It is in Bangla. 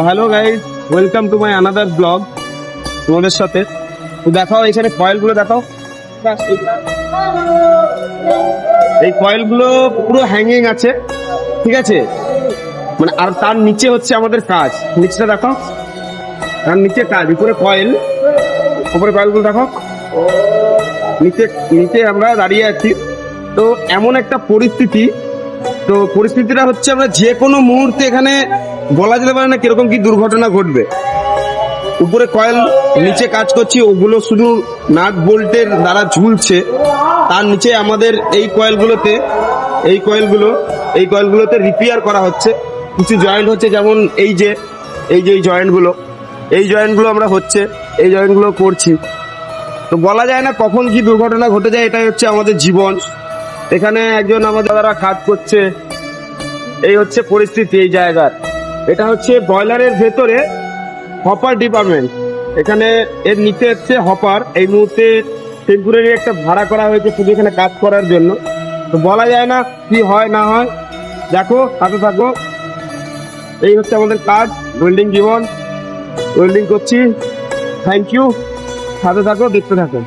Hello guys, welcome to my another blog. তোমাদের সাথে তো দেখাও, এখানে কয়েলগুলো দেখাও। এই কয়েলগুলো পুরো হ্যাঙ্গিং আছে, ঠিক আছে? মানে আর তার নিচে হচ্ছে আমাদের কাজ। নিচটা দেখো, তার নিচে কাজ, উপরে কয়েল, উপরে কয়েলগুলো দেখো। নিচে নিচে আমরা দাঁড়িয়ে আছি। তো এমন একটা পরিস্থিতি, তো পরিস্থিতিটা হচ্ছে আমরা যে কোনো মুহূর্তে এখানে বলা যেতে পারে না কিরকম কি দুর্ঘটনা ঘটবে। উপরে কয়েল, নিচে কাজ করছি, ওগুলো শুধু নাট বোল্টের দ্বারা ঝুলছে। তার নিচে আমাদের এই কয়েলগুলোতে রিপেয়ার করা হচ্ছে। কিছু জয়েন্ট হচ্ছে, যেমন এই জয়েন্টগুলো আমরা এই জয়েন্টগুলো করছি। তো বলা যায় না কখন কি দুর্ঘটনা ঘটে যায়, এটাই হচ্ছে আমাদের জীবন। এখানে একজন আমাদের দ্বারা কাজ করছে। এই হচ্ছে পরিস্থিতি এই জায়গার। এটা হচ্ছে বয়লারের ভেতরে হপার ডিপার্টমেন্ট। এখানে এর নিচে হচ্ছে হপার। এই মুহূর্তে টেম্পোরারি একটা ভাড়া করা হয়েছে শুধু এখানে কাজ করার জন্য। তো বলা যায় না কি হয় না হয়। দেখো, সাথে থাকো। এই হচ্ছে আমাদের কাজ, ওয়েল্ডিং জীবন, ওয়েল্ডিং করছি। থ্যাংক ইউ, সাথে থাকো, দেখতে থাকো।